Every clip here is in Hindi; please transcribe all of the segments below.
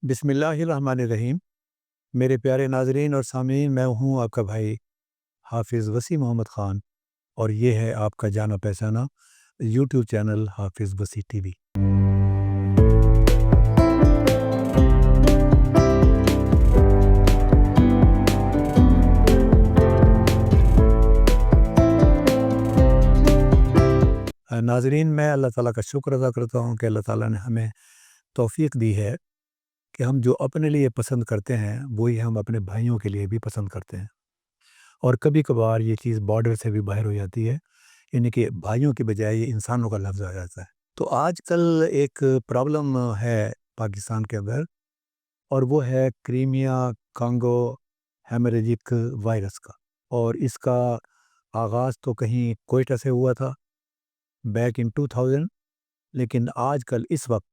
बिस्मिल्लाहिर्रहमानिर्रहीम। मेरे प्यारे नाज़रीन और सामीन, मैं हूँ आपका भाई हाफ़िज़ वसी मोहम्मद ख़ान और ये है आपका जाना पहचाना यूट्यूब चैनल हाफ़िज़ वसी टीवी। नाज़रीन, मैं अल्लाह ताला का शुक्र अदा करता हूँ कि अल्लाह ताला ने हमें तौफ़ीक दी है कि हम जो अपने लिए पसंद करते हैं, वही हम अपने भाइयों के लिए भी पसंद करते हैं। और कभी-कभार ये चीज़ बॉर्डर से भी बाहर हो जाती है, यानी कि भाइयों की बजाय ये इंसानों का लफ्ज़ आ जाता है। तो आजकल एक प्रॉब्लम है पाकिस्तान के अंदर और वो है क्रीमिया कांगो हेमरेजिक वायरस का। और इसका आगाज़ तो कहीं क्वेटा से हुआ था बैक इन 2000, लेकिन आजकल इस वक्त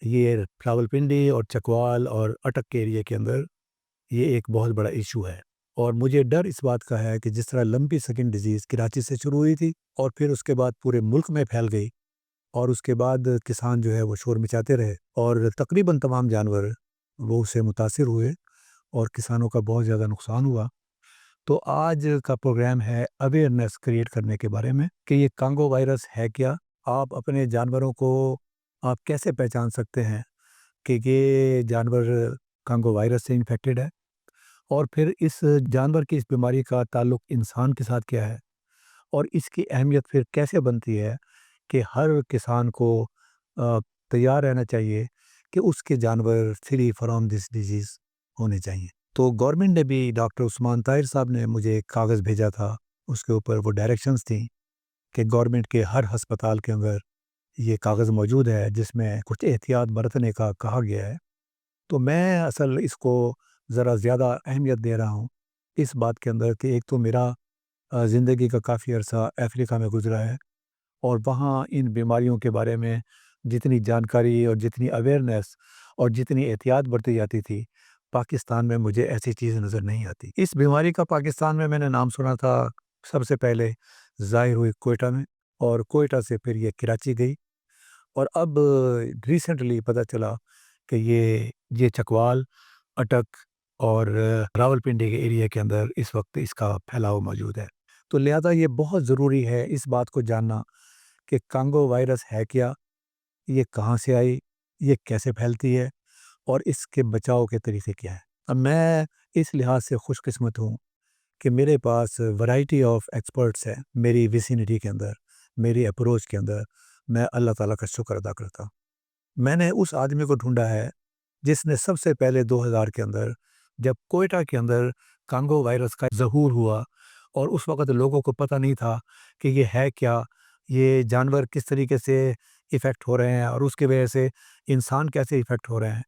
ये रावलपिंडी और चकवाल और अटक के एरिया के अंदर ये एक बहुत बड़ा इशू है। और मुझे डर इस बात का है कि जिस तरह लंपी स्किन डिजीज़ कराची से शुरू हुई थी और फिर उसके बाद पूरे मुल्क में फैल गई और उसके बाद किसान जो है वो शोर मचाते रहे और तकरीबन तमाम जानवर वो उससे मुतासिर हुए और किसानों का बहुत ज़्यादा नुकसान हुआ। तो आज का प्रोग्राम है अवेयरनेस क्रिएट करने के बारे में कि ये कांगो वायरस है क्या, आप अपने जानवरों को आप कैसे पहचान सकते हैं कि ये जानवर कांगो वायरस से इन्फेक्टेड है, और फिर इस जानवर की इस बीमारी का ताल्लुक इंसान के साथ क्या है और इसकी अहमियत फिर कैसे बनती है कि हर किसान को अ, तैयार रहना चाहिए कि उसके जानवर फ्री फ्रॉम दिस डिजीज़ होने चाहिए। तो गवर्नमेंट ने भी, डॉक्टर उस्मान ताहिर साहब ने मुझे एक कागज़ भेजा था, उसके ऊपर वो डायरेक्शंस थी कि गवर्नमेंट के हर अस्पताल के अंदर ये कागज़ मौजूद है जिसमें कुछ एहतियात बरतने का कहा गया है। तो मैं असल इसको ज़रा ज़्यादा अहमियत दे रहा हूँ इस बात के अंदर कि एक तो मेरा ज़िंदगी का काफ़ी अरसा अफ्रीका में गुज़रा है और वहाँ इन बीमारियों के बारे में जितनी जानकारी और जितनी अवेयरनेस और जितनी एहतियात बरती जाती थी, पाकिस्तान में मुझे ऐसी चीज़ नज़र नहीं आती। इस बीमारी का पाकिस्तान में मैंने नाम सुना था सबसे पहले, ज़ाहिर हुई कोयटा में और कोयटा से फिर ये कराची गई और अब रिसेंटली पता चला कि ये चकवाल, अटक और रावलपिंडी के एरिया के अंदर इस वक्त इसका फैलाव मौजूद है। तो लिहाजा ये बहुत ज़रूरी है इस बात को जानना कि कांगो वायरस है क्या, ये कहाँ से आई, ये कैसे फैलती है और इसके बचाव के तरीके क्या हैं। अब मैं इस लिहाज से खुशकिस्मत हूँ कि मेरे पास वैरायटी ऑफ एक्सपर्ट्स हैं मेरी विसिनिटी के अंदर, मेरी अप्रोच के अंदर। मैं अल्लाह ताला का शुक्र अदा करता हूँ। मैंने उस आदमी को ढूँढा है जिसने सबसे पहले 2000 के अंदर, जब कोयटा के अंदर कांगो वायरस का ज़हूर हुआ और उस वक़्त लोगों को पता नहीं था कि ये है क्या, ये जानवर किस तरीके से इफ़ेक्ट हो रहे हैं और उसकी वजह से इंसान कैसे इफ़ेक्ट हो रहे हैं।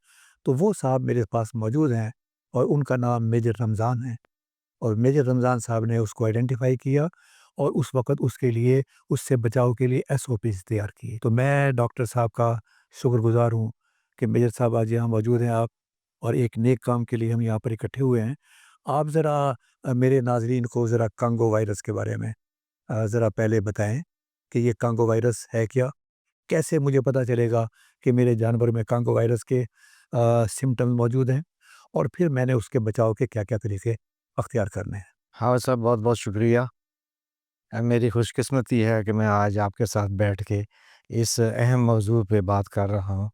तो वो साहब मेरे पास मौजूद हैं और उनका नाम मेजर रमज़ान है और मेजर रमज़ान साहब ने उसको आइडेंटिफ़ाई किया और उस वक़्त उसके लिए, उससे बचाव के लिए एसओपीज़ तैयार किए। तो मैं डॉक्टर साहब का शुक्रगुज़ार हूँ कि मेजर साहब आज यहाँ मौजूद हैं आप और एक नेक काम के लिए हम यहाँ पर इकट्ठे हुए हैं। आप ज़रा मेरे नाज़रीन को ज़रा कांगो वायरस के बारे में ज़रा पहले बताएँ कि ये कांगो वायरस है क्या? कैसे मुझे पता चलेगा कि मेरे जानवर में कांगो वायरस के सिम्पटम्स मौजूद हैं और फिर मैंने उसके बचाव के क्या-क्या तरीके अख्तियार करने हैं? हाँ साहब, बहुत-बहुत शुक्रिया। मेरी खुशकिस्मती है कि मैं आज आपके साथ बैठ के इस अहम मौज़ू पे बात कर रहा हूँ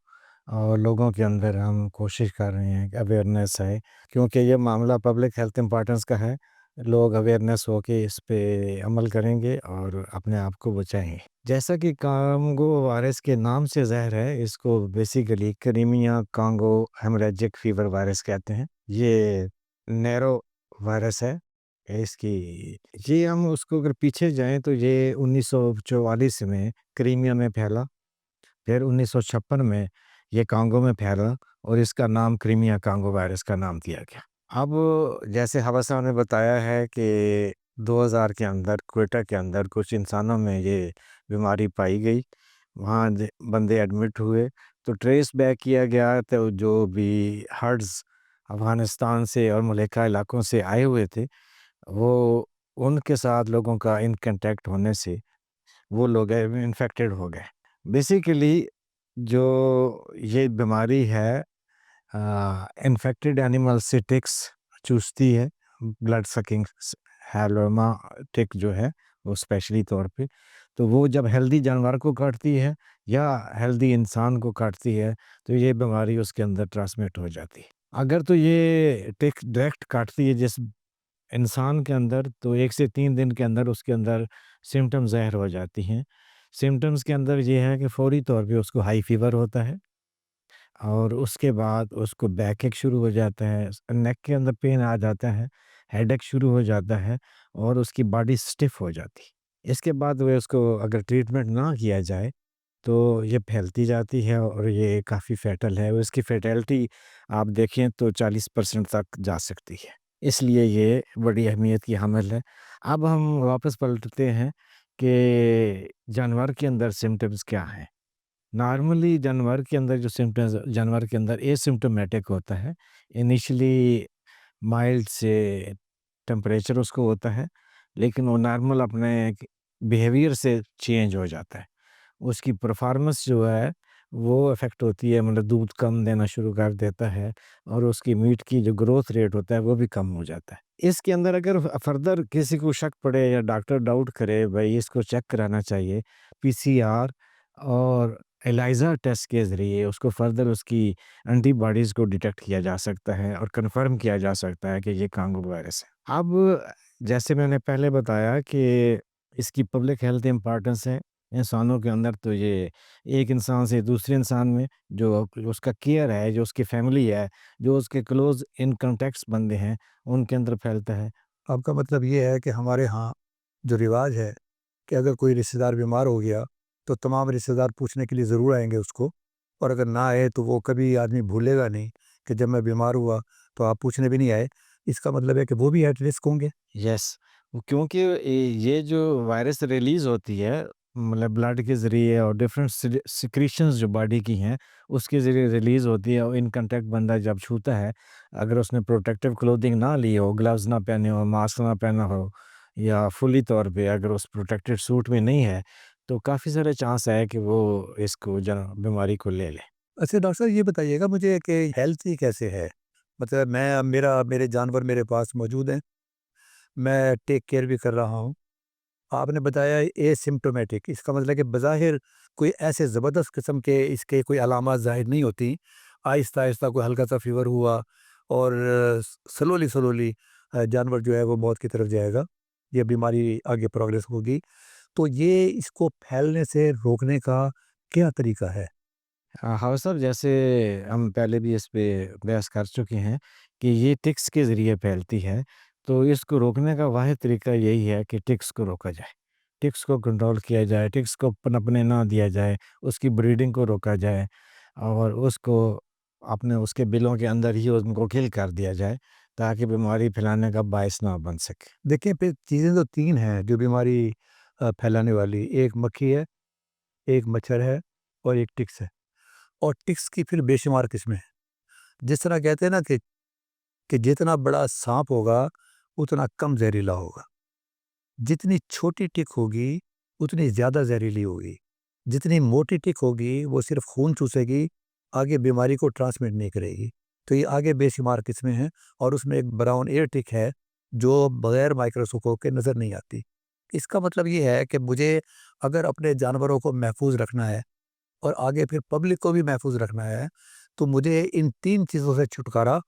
और लोगों के अंदर हम कोशिश कर रहे हैं कि अवेयरनेस है, क्योंकि ये मामला पब्लिक हेल्थ इम्पोर्टेंस का है। लोग अवेयरनेस होके इस पे अमल करेंगे और अपने आप को बचाएँगे। जैसा कि कांगो वायरस के नाम से ज़ाहिर है, इसको basically Crimea Congo haemorrhagic fever virus कहते हैं। ये नैरो वायरस है। इसकी ये हम उसको अगर पीछे जाएँ तो ये 1944 में क्रीमिया में फैला, फिर 1956 में ये कांगो में फैला और इसका नाम क्रीमिया कांगो वायरस का नाम दिया गया। अब जैसे हवा साहब ने बताया है कि 2000 के अंदर क्वेटा के अंदर कुछ इंसानों में ये बीमारी पाई गई, वहाँ बंदे एडमिट हुए, तो ट्रेस बैक किया गया, तो जो भी हर्ड्स अफ़गानिस्तान से और मलक्का इलाकों से आए हुए थे, वो उनके साथ लोगों का इन कॉन्टैक्ट होने से वो लोग इन्फेक्टेड हो गए। बेसिकली जो ये बीमारी है, इन्फेक्टेड एनिमल से टिक्स चूसती है, ब्लड सकिंग हैलोमा टिक जो है वो स्पेशली तौर पे। तो वो जब हेल्दी जानवर को काटती है या हेल्दी इंसान को काटती है तो ये बीमारी उसके अंदर ट्रांसमिट हो जाती है। अगर तो ये टिक डायरेक्ट काटती है जिस इंसान के अंदर, तो 1 से 3 दिन के अंदर उसके अंदर सिम्पटम्स ज़ाहिर हो जाती हैं। सिम्पटम्स के अंदर ये है कि फ़ौरी तौर पे उसको हाई फ़ीवर होता है और उसके बाद उसको बैकएक शुरू हो जाता है, नेक के अंदर पेन आ जाता है, हेडेक शुरू हो जाता है और उसकी बॉडी स्टिफ़ हो जाती है। इसके बाद वो उसको अगर ट्रीटमेंट ना किया जाए तो ये फैलती जाती है और ये काफ़ी फ़ैटल है। इसकी फ़ैटेलिटी आप देखें तो 40% तक जा सकती है। इसलिए ये बड़ी अहमियत की हामिल है। अब हम वापस पलटते हैं कि जानवर के अंदर सिम्पटम्स क्या हैं? नॉर्मली जानवर के अंदर जो सिम्पटम्स जानवर के अंदर एसिम्प्टोमेटिक होता है। इनिशियली माइल्ड से टेम्परेचर उसको होता है, लेकिन वो नॉर्मल अपने बिहेवियर से चेंज हो जाता है। उसकी परफ़ॉर्मेंस जो है वो अफ़ेक्ट होती है, मतलब दूध कम देना शुरू कर देता है और उसकी मीट की जो ग्रोथ रेट होता है वो भी कम हो जाता है। इसके अंदर अगर फर्दर किसी को शक पड़े या डॉक्टर डाउट करे भई इसको चेक कराना चाहिए, पीसीआर और एलाइज़ा टेस्ट के ज़रिए उसको फर्दर उसकी एंटीबॉडीज़ को डिटेक्ट किया जा सकता है और कन्फर्म किया जा सकता है कि ये कांगो वायरस है। अब जैसे मैंने पहले बताया कि इसकी पब्लिक हेल्थ इम्पोर्टेंस है इंसानों के अंदर, तो ये एक इंसान से दूसरे इंसान में जो उसका केयर है, जो उसकी फैमिली है, जो उसके क्लोज़ इन कॉन्टैक्ट्स बंदे हैं, उनके अंदर फैलता है। आपका मतलब ये है कि हमारे यहाँ जो रिवाज है कि अगर कोई रिश्तेदार बीमार हो गया तो तमाम रिश्तेदार पूछने के लिए ज़रूर आएंगे उसको, और अगर ना आए तो वो कभी आदमी भूलेगा नहीं कि जब मैं बीमार हुआ तो आप पूछने भी नहीं आए। इसका मतलब है कि वो भी एट रिस्क होंगे। यस, वो क्योंकि ये जो वायरस रिलीज़ होती है, मतलब ब्लड के ज़रिए और डिफरेंट सिक्रीशंस जो बॉडी की हैं, उसके ज़रिए रिलीज़ होती है और इन कॉन्टैक्ट बंदा जब छूता है, अगर उसने प्रोटेक्टिव क्लोथिंग ना ली हो, ग्लव्स ना पहने हो, मास्क ना पहना हो या फुली तौर पे अगर उस प्रोटेक्टेड सूट में नहीं है, तो काफ़ी सारे चांस है कि वो इसको बीमारी को ले ले। अच्छा डॉक्टर साहब, ये बताइएगा मुझे कि हेल्थ ही कैसे है? मतलब मैं अब मेरे जानवर मेरे पास मौजूद हैं, मैं टेक केयर भी कर रहा हूँ। आपने बताया एसिम्प्टोमेटिक, इसका मतलब है कि बज़ाहिर कोई ऐसे ज़बरदस्त किस्म के इसके कोई अलामात ज़ाहिर नहीं होती। आहिस्ता-आहिस्ता कोई हल्का-सा फ़ीवर हुआ और स्लोली जानवर जो है वो मौत की तरफ जाएगा। ये बीमारी आगे प्रोग्रेस होगी। तो ये इसको फैलने से रोकने का क्या तरीका है? हाँ सर, जैसे हम पहले भी इस पे बहस कर चुके हैं कि ये टिक्स के ज़रिए फैलती है, तो इसको रोकने का वाहिद तरीका यही है कि टिक्स को रोका जाए। टिक्स को कंट्रोल किया जाए, टिक्स को पनपने ना दिया जाए, उसकी ब्रीडिंग को रोका जाए और उसको अपने उसके बिलों के अंदर ही उनको किल कर दिया जाए, ताकि बीमारी फैलाने का बायस ना बन सके। देखिए, फिर चीज़ें तो 3 हैं जो बीमारी फैलाने वाली। एक मक्खी है, एक मच्छर है और एक टिक्स है। और टिक्स की फिर बेशुमार किस्में हैं। जिस तरह कहते हैं ना कि जितना बड़ा साँप होगा, उतना कम ज़हरीला होगा। जितनी छोटी टिक होगी, उतनी ज़्यादा ज़हरीली होगी। जितनी मोटी टिक होगी, वो सिर्फ़ खून चूसेगी, आगे बीमारी को ट्रांसमिट नहीं करेगी। तो ये आगे बेशुमार किस्में हैं और उसमें एक ब्राउन एयर टिक है, जो बगैर माइक्रोस्कोप के नज़र नहीं आती। इसका मतलब ये है कि मुझे अगर अपने जानवरों को महफ़ूज़ रखना है और आगे फिर पब्लिक को भी महफ़ूज़ रखना है, तो मुझे इन 3 चीज़ों से छुटकारा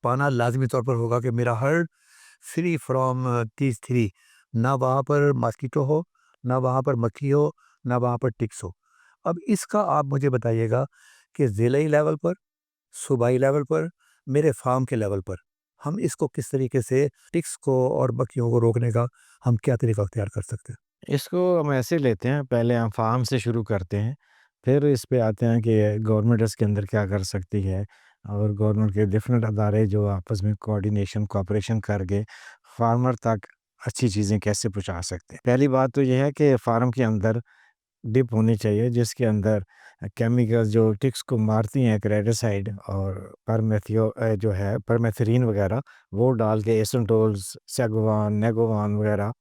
पाना लाज़मी तौर पर होगा कि मेरा हर्ड फ्री फ्रॉम दीज़ 3, ना वहाँ पर मॉस्किटो हो, ना वहाँ पर मक्खी हो, ना वहाँ पर टिक्स हो। अब इसका आप मुझे बताइएगा कि ज़िले लेवल पर, सूबाई लेवल पर, मेरे फ़ार्म के लेवल पर, हम इसको किस तरीके से टिक्स को और मक्खियों को रोकने का हम क्या तरीका अख्तियार कर सकते हैं? इसको हम ऐसे लेते हैं, पहले हम फार्म से शुरू करते हैं, फिर इस पे आते हैं कि गवर्नमेंट इसके अंदर क्या कर सकती है और गवर्नमेंट के डिफरेंट अदारे जो आपस में कोऑर्डिनेशन, कोऑपरेशन करके फार्मर तक अच्छी चीज़ें कैसे पहुँचा सकते हैं। पहली बात तो ये है कि फार्म के अंदर डिप होनी चाहिए जिसके अंदर केमिकल्स जो टिक्स को मारती हैं, क्रेटासाइड और जो है परमेथ्रिन वगैरह, वो डाल के एसेटोल्स, सागवान, नेगोवान वगैरह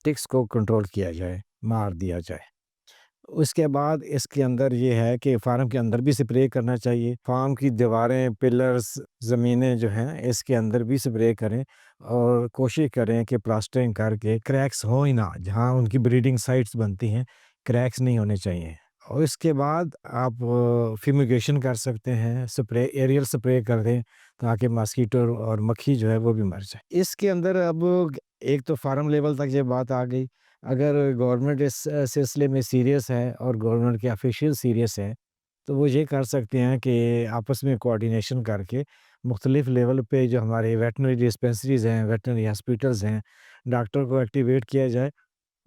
टिक्स को कंट्रोल किया जाए, मार दिया जाए। उसके बाद इसके अंदर ये है कि फार्म के अंदर भी स्प्रे करना चाहिए। फार्म की दीवारें, पिलर्स, ज़मीनें जो हैं इसके अंदर भी स्प्रे करें और कोशिश करें कि प्लास्टरिंग करके क्रैक्स हो ही ना, जहाँ उनकी ब्रीडिंग साइट्स बनती हैं, क्रैक्स नहीं होने चाहिए। और इसके बाद आप फ्यूमिगेशन कर सकते हैं, स्प्रे एरियल स्प्रे कर दें ताकि मॉस्किटो और मक्खी जो है वो भी मर जाए। इसके अंदर अब एक तो फार्म लेवल तक ये बात आ गई। अगर गवर्नमेंट इस सिलसिले में सीरियस है और गवर्नमेंट के ऑफिशियल सीरियस हैं, तो वो ये कर सकते हैं कि आपस में कोऑर्डिनेशन करके मुख्तलिफ लेवल पे जो हमारे वेटरनरी डिस्पेंसरीज़ हैं, वेटरनरी हॉस्पिटल्स हैं, डॉक्टर को एक्टिवेट किया जाए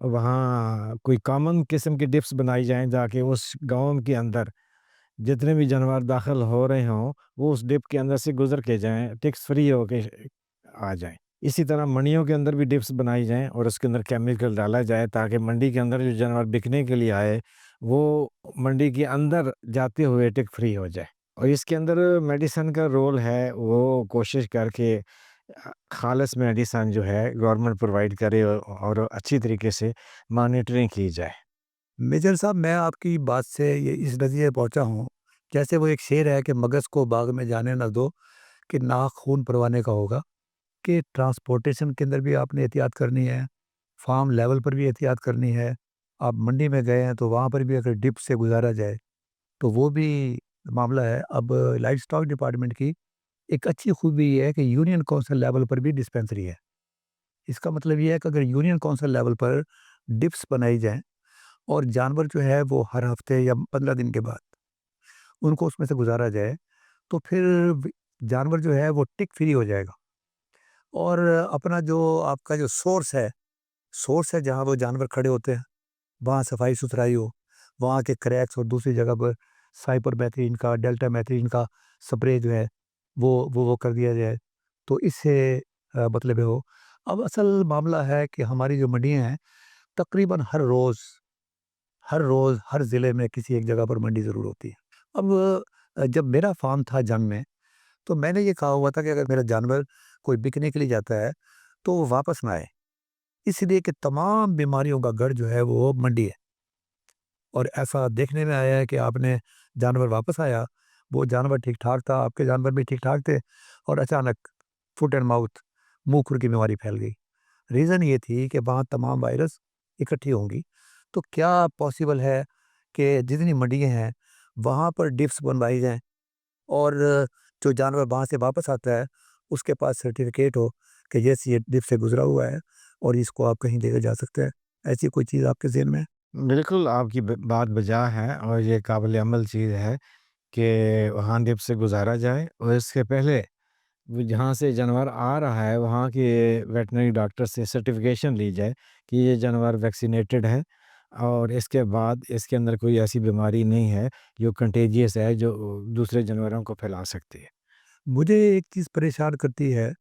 और वहाँ कोई कॉमन किस्म की डिप्स बनाई जाएँ ताकि उस गाँव के अंदर जितने भी जानवर दाखिल हो रहे हों, वो उस डिप के अंदर से गुज़र के जाएँ, टिक्स फ्री होके आ जाएँ। इसी तरह मंडियों के अंदर भी डिप्स बनाई जाएँ और उसके अंदर केमिकल डाला जाए ताकि मंडी के अंदर जो जानवर बिकने के लिए आए, वो मंडी के अंदर जाते हुए टिक फ्री हो जाए। और इसके अंदर मेडिसिन का रोल है, वो कोशिश करके खालिस मेडिसिन जो है गवर्नमेंट प्रोवाइड करे और अच्छी तरीके से मॉनिटरिंग की जाए। मेजर साहब, मैं आपकी बात से ये इस नतीजे पे पहुँचा हूँ, जैसे वो एक शेर है कि मगज़ को बाग में जाने ना दो, कि नाक खून परवाने का होगा, कि ट्रांसपोर्टेशन के अंदर भी आपने एहतियात करनी है, फार्म लेवल पर भी एहतियात करनी है। आप मंडी में गए हैं, तो वहाँ पर भी अगर डिप से गुज़ारा जाए, तो वो भी मामला है। अब लाइवस्टॉक डिपार्टमेंट की एक अच्छी खूबी ये है कि यूनियन काउंसिल लेवल पर भी डिस्पेंसरी है। इसका मतलब ये है कि अगर यूनियन काउंसिल लेवल पर डिप्स बनाई जाएँ और जानवर जो है वो हर हफ्ते या 15 दिन के बाद उनको उसमें से गुज़ारा जाए, तो फिर व जानवर जो है वो टिक फ्री हो जाएगा। और अपना जो आपका जो सोर्स है जहाँ वो जानवर खड़े होते हैं, वहाँ सफाई-सुथराई हो, वहाँ के क्रैक्स और दूसरी जगह पर साइपरमेथ्रिन का, डेल्टामेथ्रिन का स्प्रे जो है वो कर दिया जाए। तो इससे मतलब ये हो। अब असल मामला है कि हमारी जो मंडियाँ हैं, तकरीबन हर रोज़, हर ज़िले में किसी एक जगह पर मंडी ज़रूर होती है। अब जब मेरा फ़ार्म था जंग में, तो मैंने ये कहा हुआ था कि अगर मेरा जानवर कोई बिकने के लिए जाता है, तो वो वापस ना आए। इसलिए कि तमाम बीमारियों का गढ़ जो है वो मंडी है। और ऐसा देखने में आया है कि आपने जानवर वापस आया, वो जानवर ठीक-ठाक था, आपके जानवर भी ठीक-ठाक थे और अचानक फुट एंड माउथ, मुँह-खुर की बीमारी फैल गई। रीज़न ये थी कि वहाँ तमाम वायरस इकट्ठी होंगी। तो क्या पॉसिबल है कि जितनी मंडियाँ हैं, वहाँ पर डिप्स बनवाई जाएँ और जो जानवर वहाँ से वापस आता है, उसके पास सर्टिफ़िकेट हो कि यस, ये डिप से गुज़रा हुआ है और इसको आप कहीं लेके जा सकते हैं। ऐसी कोई चीज़ आपके ज़हन में है? बिल्कुल, आपकी ब बात बजा है और ये काबिल-ए-अमल चीज़ है कि वहाँ डिप से गुज़ारा जाए और इसके पहले वो जहाँ से जानवर आ रहा है, वहाँ के वेटरनरी डॉक्टर से सर्टिफ़िकेशन ली जाए कि ये जानवर वैक्सीनेटेड है और इसके बाद इसके अंदर कोई ऐसी बीमारी नहीं है, जो कंटेजियस है, जो दूसरे जानवरों को फैला सकती है। मुझे एक चीज़ परेशान करती है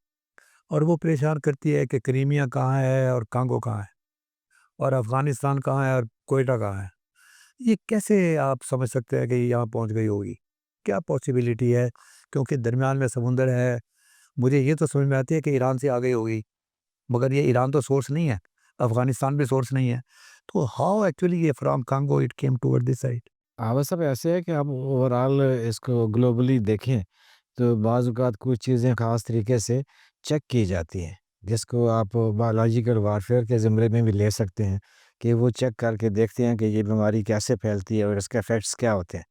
और वो परेशान करती है कि क्रीमिया कहाँ है और कांगो कहाँ है और अफ़गानिस्तान कहाँ है और क्वेटा कहाँ है। ये कैसे आप समझ सकते हैं कि ये यहाँ पहुँच गई होगी? क्या पॉसिबिलिटी है? क्योंकि दरमियान में समुंदर है। मुझे ये तो समझ में आती है कि ईरान से आ गई होगी, मगर ये ईरान तो सोर्स नहीं है, अफ़गानिस्तान भी सोर्स नहीं है। तो हाउ एक्चुअली ये from Congo it came toward this side? हाँ, बस अब ऐसे है कि आप ओवरऑल इसको ग्लोबली देखें, तो बाज़ औक़ात कुछ चीज़ें ख़ास तरीके से चेक की जाती हैं, जिसको आप बायोलॉजिकल वारफ़ेयर के ज़िम्रे में भी ले सकते हैं, कि वो चेक करके देखते हैं कि ये बीमारी कैसे फैलती है और इसके इफ़ेक्ट्स क्या होते हैं।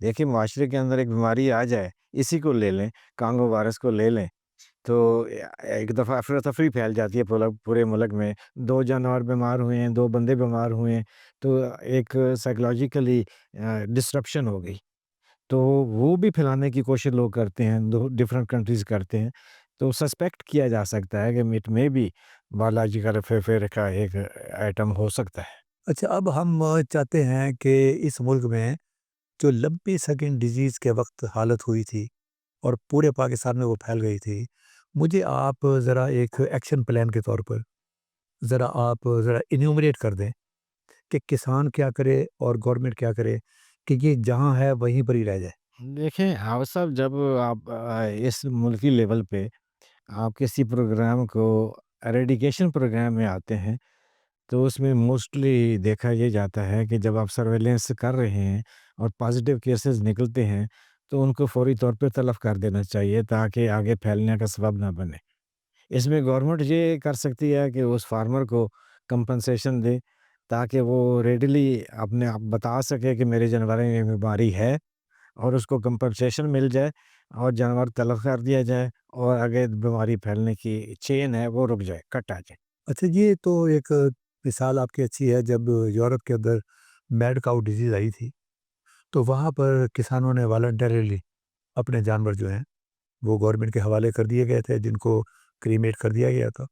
देखिए, माशरे के अंदर एक बीमारी आ जाए, इसी को ले लें, कांगो वायरस को ले लें, तो एक दफ़ा अफ़रा-तफ़री फैल जाती है पूरे मुल्क में। 2 जानवर बीमार हुए हैं, 2 बंदे बीमार हुए हैं, तो एक साइकोलॉजिकली डिसरप्शन हो गई। तो वो भी फैलाने की कोशिश लोग करते हैं, दो डिफरेंट कंट्रीज़ करते हैं। तो सस्पेक्ट किया जा सकता है कि it may be biological warfare का एक आइटम हो सकता है। अच्छा, अब हम चाहते हैं कि इस मुल्क में जो लंपी स्किन डिज़ीज़ के वक़्त हालत हुई थी और पूरे पाकिस्तान में वो फैल गई थी, मुझे आप ज़रा एक एक्शन प्लान के तौर पर ज़रा इन्यूमरेट कर दें कि किसान क्या करे और गवर्नमेंट क्या करे कि ये जहाँ है वहीं पर ही रह जाए? देखें, हाँ साहब, जब आप इस मुल्की लेवल पे आप किसी प्रोग्राम को एरेडिकेशन प्रोग्राम में आते हैं, तो उसमें मोस्टली देखा ये जाता है कि जब आप सर्वेलेंस कर रहे हैं और पॉज़िटिव केसेज़ निकलते हैं, तो उनको फ़ौरी तौर पे तलब कर देना चाहिए ताकि आगे फैलने का सबब ना बने। इसमें गवर्नमेंट ये कर सकती है कि उस फार्मर को कंपनसेशन दे, ताकि वो रेडीली अपने आप बता सके कि मेरे जानवर में ये बीमारी है और उसको कंपनसेशन मिल जाए और जानवर तलब कर दिया जाए और आगे बीमारी फैलने की चेन है वो रुक जाए, कट आ जाए। अच्छा, ये तो एक मिसाल आपकी अच्छी है। जब यूरोप के अंदर मैड काऊ डिज़ीज़ आई थी, तो वहाँ पर किसानों ने वॉलंटरीली अपने जानवर जो हैं, वो गवर्नमेंट के हवाले कर दिए गए थे, जिनको क्रीमेट कर दिया गया था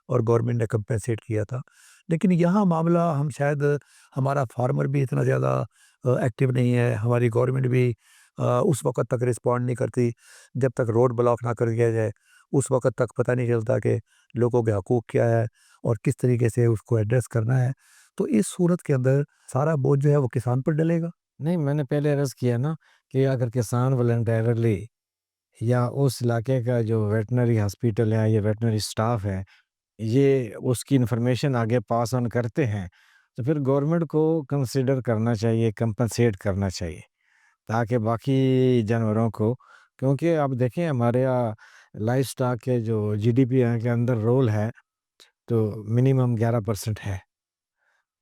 और गवर्नमेंट ने कंपेंसेट किया था। लेकिन यहाँ मामला हम शायद हमारा फार्मर भी इतना ज़्यादा एक्टिव नहीं है, हमारी गवर्नमेंट भी उस वक़्त तक रिस्पॉन्ड नहीं करती, जब तक रोड ब्लॉक ना कर दिया जाए, उस वक़्त तक पता नहीं चलता कि लोगों के हकूक़ क्या है और किस तरीके से उसको एड्रेस करना है। तो इस सूरत के अंदर सारा बोझ जो है वो किसान पर डलेगा। नहीं, मैंने पहले अर्ज़ किया ना कि अगर किसान वॉलंटरली या उस इलाके का जो वेटरनरी हॉस्पिटल है या वेटरनरी स्टाफ है, ये उसकी इन्फॉर्मेशन आगे पास ऑन करते हैं, तो फिर गवर्नमेंट को कंसीडर करना चाहिए, कंपनसेट करना चाहिए, ताकि बाकी जानवरों को, क्योंकि आप देखें हमारे यहाँ लाइवस्टॉक के जो जीडीपी के अंदर रोल है, तो मिनिमम 11% है।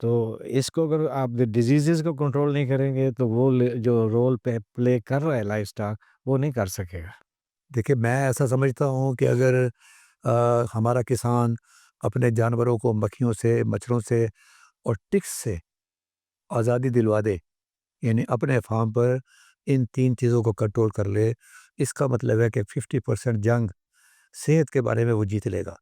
तो इसको अगर आप डिजीज़ेज़ को कंट्रोल नहीं करेंगे, तो वो जो रोल पे प्ले कर रहा है लाइवस्टॉक, वो नहीं कर सकेगा। देखिए, मैं ऐसा समझता हूँ कि अगर हमारा किसान अपने जानवरों को मक्खियों से, मच्छरों से और टिक्स से आज़ादी दिलवा दे, यानी अपने फार्म पर इन 3 चीज़ों को कंट्रोल कर ले, इसका मतलब है कि 50% जंग सेहत के बारे में वो जीत लेगा।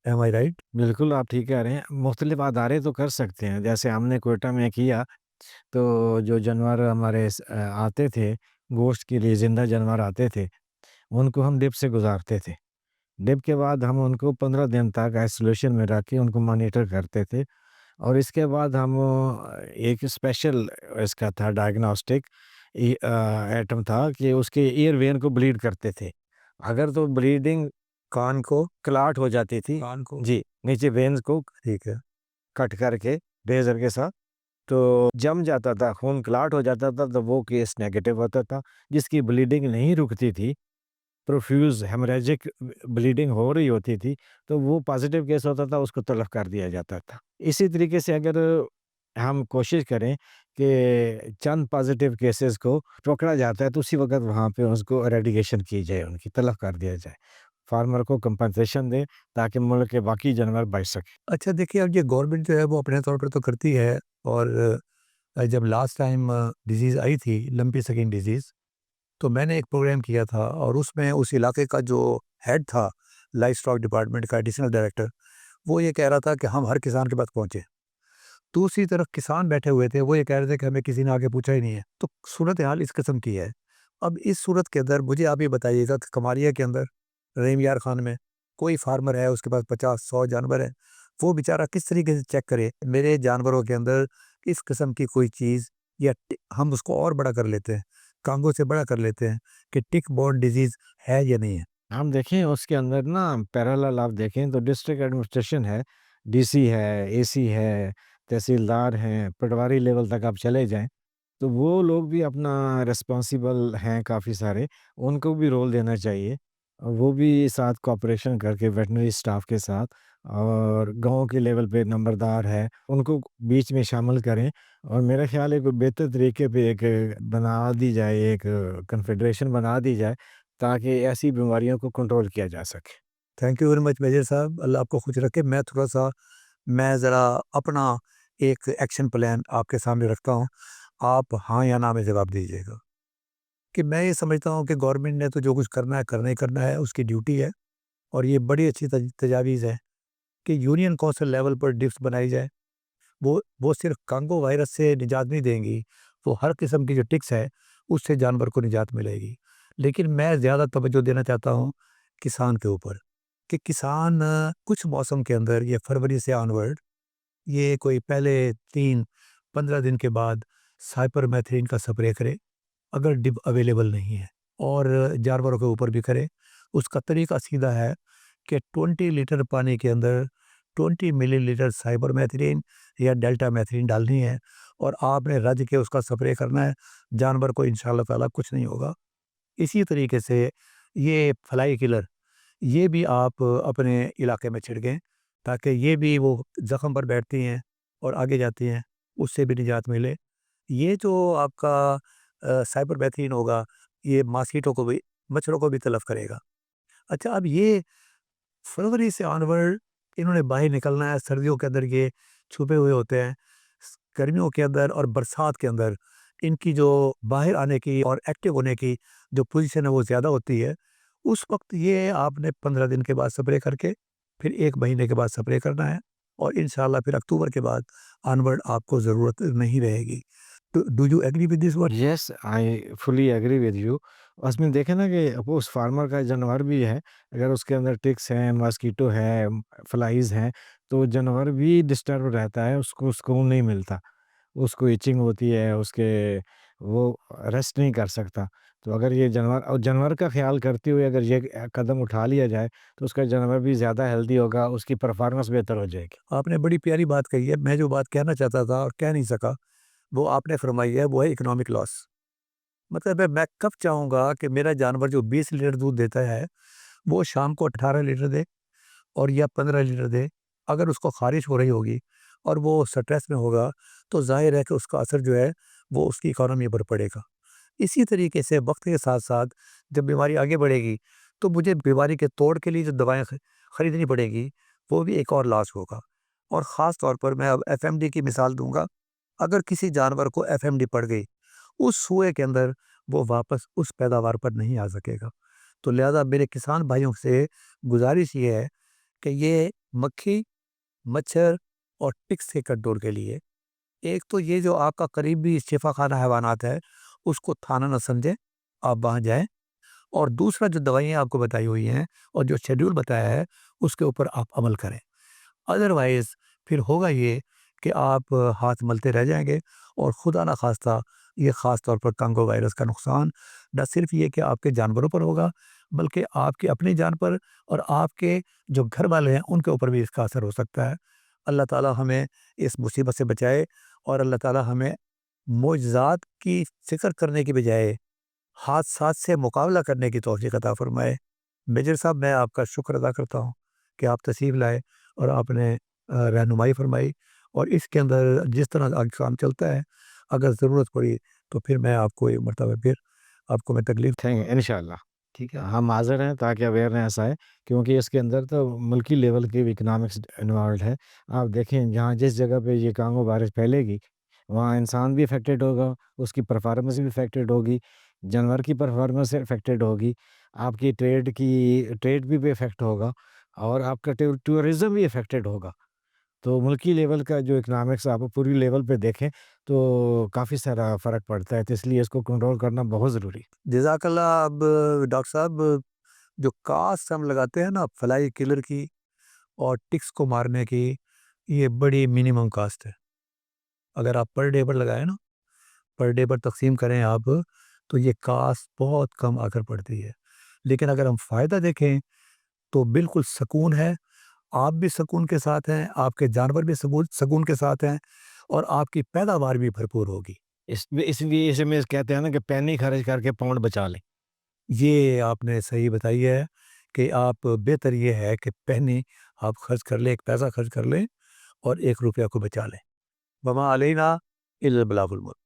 एम आई राइट? बिल्कुल, आप ठीक कह रहे हैं। मुख्तलिफ अदारे तो कर सकते हैं, जैसे हमने क्वेटा में किया, तो जो जानवर हमारे आते थे, गोश्त के लिए ज़िंदा जानवर आते थे, उनको हम डिप से गुज़ारते थे। डिप के बाद हम उनको 15 दिन तक आइसोलेशन में रख के उनको मॉनिटर करते थे और इसके बाद हम एक स्पेशल इसका था डायग्नोस्टिक आइटम था कि उसके ईयर वेन को ब्लीड करते थे। अगर तो ब्लीडिंग कान को क्लॉट हो जाती थी कान को जी, नीचे वेन्स को ठीक है। कट करके रेज़र के साथ, तो जम जाता था, खून क्लॉट हो जाता था, तो वो केस नेगेटिव होता था। जिसकी ब्लीडिंग नहीं रुकती थी, प्रोफ्यूज़ हेमरेजिक ब्लीडिंग हो रही होती थी, तो वो पॉज़िटिव केस होता था, उसको तलब कर दिया जाता था। इसी तरीके से अगर हम कोशिश करें कि चंद पॉज़िटिव केसेज़ को पकड़ा जाता है, तो उसी वक़्त वहाँ पे उसको एरेडिकेशन की जाए, उनकी तलब कर दिया जाए। फार्मर को कंपनसेशन दें, ताकि मुल्क के बाकी जानवर बच सकें। अच्छा, देखिए, अब ये गवर्नमेंट जो है वो अपने तौर पर तो करती है और जब लास्ट टाइम डिज़ीज़ आई थी, लंपी स्किन डिज़ीज़, तो मैंने एक प्रोग्राम किया था और उसमें उस इलाके का जो हेड था, लाइव स्टॉक डिपार्टमेंट का एडिशनल डायरेक्टर, वो ये कह रहा था कि हम हर किसान के पास पहुँचे। दूसरी तरफ किसान बैठे हुए थे, वो ये कह रहे थे कि हमें किसी ने आके पूछा ही नहीं है। तो सूरत हाल इस किस्म की है। अब इस सूरत के अंदर मुझे आप ये बताइएगा कि कमारिया के अंदर, रहीम यार खान में, कोई फार्मर है, उसके पास 50-100 जानवर हैं, वो बेचारा किस तरीके से चेक करे मेरे जानवरों के अंदर इस किस्म की कोई चीज़, या हम उसको और बड़ा कर लेते हैं, कांगो से बड़ा कर लेते हैं कि टिक बॉर्न डिजीज़ है या नहीं है? हम देखें उसके अंदर ना पैरेलल आप देखें तो डिस्ट्रिक्ट एडमिनिस्ट्रेशन है, डीसी है, एसी है, तहसीलदार हैं, पटवारी लेवल तक आप चले जाएँ, तो वो लोग भी अपना रिस्पॉन्सिबल हैं काफ़ी सारे, उनको भी रोल देना चाहिए। वो भी साथ कोऑपरेशन करके वेटरनरी स्टाफ के साथ और गाँव के लेवल पे नंबरदार है, उनको बीच में शामिल करें और मेरा ख़्याल है कोई बेहतर तरीके पे एक बना दी जाए, एक कन्फेडरेशन बना दी जाए, ताकि ऐसी बीमारियों को कंट्रोल किया जा सके। Thank you very much major साहब, अल्लाह आपको खुश रखे। मैं ज़रा अपना एक एक्शन प्लान आपके सामने रखता हूँ। आप हाँ या ना में जवाब दीजिएगा। कि मैं ये समझता हूँ कि गवर्नमेंट ने तो जो कुछ करना है, करना ही करना है, उसकी ड्यूटी है और ये बड़ी अच्छी तजावीज़ है कि यूनियन काउंसिल लेवल पर डिप्स बनाई जाए। वो सिर्फ़ कांगो वायरस से निजात नहीं देंगी, वो हर किस्म की जो टिक्स है, उससे जानवर को निजात मिलेगी। लेकिन मैं ज़्यादा तवज्जो देना चाहता हूँ किसान के ऊपर, कि किसान कुछ मौसम के अंदर, ये फरवरी से ऑनवर्ड, ये कोई पहले 3-15 दिन के बाद साइपरमेथ्रिन का स्प्रे करे, अगर डिब अवेलेबल नहीं है, और जानवरों के ऊपर भी करे। उसका तरीका सीधा है कि 20 लीटर पानी के अंदर 20 मिलीलीटर साइपरमेथ्रिन या डेल्टामेथ्रिन डालनी है और आपने रज के उसका स्प्रे करना है, जानवर को इंशाअल्लाह ताला कुछ नहीं होगा। इसी तरीके से ये फ्लाई किलर, ये भी आप अपने इलाके में छिड़कें ताकि ये भी वो ज़ख्म पर बैठती हैं और आगे जाती हैं, उससे भी निजात मिले। ये जो आपका साइपरमेथ्रिन होगा, ये मॉस्किटो को भी, मच्छरों को भी तलफ़ करेगा। अच्छा, अब ये फरवरी से ऑनवर्ड इन्होंने बाहर निकलना है, सर्दियों के अंदर ये छुपे हुए होते हैं। गर्मियों के अंदर और बरसात के अंदर इनकी जो बाहर आने की और एक्टिव होने की जो पोजीशन है वो ज़्यादा होती है। उस वक्त ये आपने 15 दिन के बाद स्प्रे करके फिर 1 महीने के बाद स्प्रे करना है और इंशाल्लाह फिर अक्टूबर के बाद ऑनवर्ड आपको ज़रूरत नहीं रहेगी। तो do you agree with this word? Yes, I fully agree with you. उसमें देखें ना कि अब उस फार्मर का जानवर भी है, अगर उसके अंदर टिक्स हैं, मॉस्किटो है, फ्लाइज़ हैं, तो जानवर भी डिस्टर्ब रहता है, उसको सुकून नहीं मिलता। उसको इचिंग होती है, उसके वो रेस्ट नहीं कर सकता। तो अगर ये जानवर और जानवर का ख़्याल करते हुए अगर ये कदम उठा लिया जाए, तो उसका जानवर भी ज़्यादा हेल्दी होगा, उसकी परफ़ॉर्मेंस बेहतर हो जाएगी। आपने बड़ी प्यारी बात कही है। मैं जो बात कहना चाहता था और कह नहीं सका, वो आपने फरमाई है, वो है इकोनॉमिक लॉस। मतलब है, मैं कब चाहूँगा कि मेरा जानवर जो 20 लीटर दूध देता है, वो शाम को 18 लीटर दे और या 15 लीटर दे। अगर उसको ख़ारिश हो रही होगी और वो स्ट्रेस में होगा, तो ज़ाहिर है कि उसका असर जो है, वो उसकी इकॉनमी पर पड़ेगा। इसी तरीके से वक्त के साथ-साथ जब बीमारी आगे बढ़ेगी, तो मुझे बीमारी के तोड़ के लिए जो दवाएँ खरीदनी पड़ेगी, वो भी एक और लॉस होगा। और ख़ास तौर पर मैं अब एफएमडी की मिसाल दूँगा। अगर किसी जानवर को एफएमडी पड़ गई, उस सूए के अंदर वो वापस उस पैदावार पर नहीं आ सकेगा। तो लिहाज़ा मेरे किसान भाइयों से गुज़ारिश ये है कि ये मक्खी, मच्छर और टिक्स के कंट्रोल के लिए, एक तो ये जो आपका करीबी शिफ़ाखाना हैवानात है, उसको थाना ना समझें, आप वहाँ जाएँ। और दूसरा जो दवाइयाँ आपको बताई हुई हैं और जो शेड्यूल बताया है, उसके ऊपर आप अमल करें। अदरवाइज़ फिर होगा ये कि आप हाथ मलते रह जाएँगे और खुदा ना ख़ास्ता ये ख़ास तौर पर कांगो वायरस का नुकसान न सिर्फ़ ये कि आपके जानवरों पर होगा, बल्कि आपकी अपनी जान पर और आपके जो घर वाले हैं, उनके ऊपर भी इसका असर हो सकता है। अल्लाह ताला हमें इस मुसीबत से बचाए और अल्लाह ताला हमें मुअजिज़ात की फ़िक्र करने की बजाय हादसात से मुकाबला करने की तौफ़ीक़ अता फ़रमाए। मेजर साहब, मैं आपका शुक्र अदा करता हूँ कि आप तशरीफ़ लाए और आपने रहनुमाई फ़रमाई और इसके अंदर जिस तरह आगे काम चलता है, अगर ज़रूरत पड़ी तो फिर मैं आपको एक मरतबा फिर आपको मैं तकलीफ़, थैंक इंशाअल्लाह। ठीक है? हम हाज़िर हैं ताकि अवेयरनेस आए, क्योंकि इसके अंदर तो मुल्की लेवल की भी इकोनॉमिक्स इन्वॉल्वड है। आप देखें जहाँ जिस जगह पे ये कांगो वायरस फैलेगी, वहाँ इंसान भी अफ़ेक्टेड होगा, उसकी परफ़ॉर्मेंस भी अफ़ेक्टेड होगी, जानवर की परफ़ॉर्मेंस अफ़ेक्टेड होगी, आपकी ट्रेड भी इफ़ेक्ट होगा और आपका टूरिज़्म भी अफ़ेक्टेड होगा। तो मुल्की लेवल का जो इकोनॉमिक्स आप पूरी लेवल पे देखें, तो काफ़ी सारा फ़र्क पड़ता है, तो इसलिए इसको कंट्रोल करना बहुत ज़रूरी है। जज़ाकल्लाह। अब डॉक्टर साहब, जो कास्ट हम लगाते हैं ना फ्लाई किलर की और टिक्स को मारने की, ये बड़ी मिनिमम कास्ट है। अगर आप पर डे पर लगाएँ ना, पर डे पर तक़सीम करें आप, तो ये कास्ट बहुत कम आकर पड़ती है। लेकिन अगर हम फ़ायदा देखें, तो बिल्कुल सुकून है। आप भी सुकून के साथ हैं, आपके जानवर भी सुकून के साथ हैं और आपकी पैदावार भी भरपूर होगी। इसमें इसलिए इसे में कहते हैं ना कि पैनी खर्च करके पाउंड बचा लें। ये आपने सही बताई है कि आप बेहतर ये है कि पहले आप खर्च कर लें, 1 पैसा खर्च कर लें और 1 रुपया को बचा लें। वमा अलैना इल्लल बलागुल मुबीन।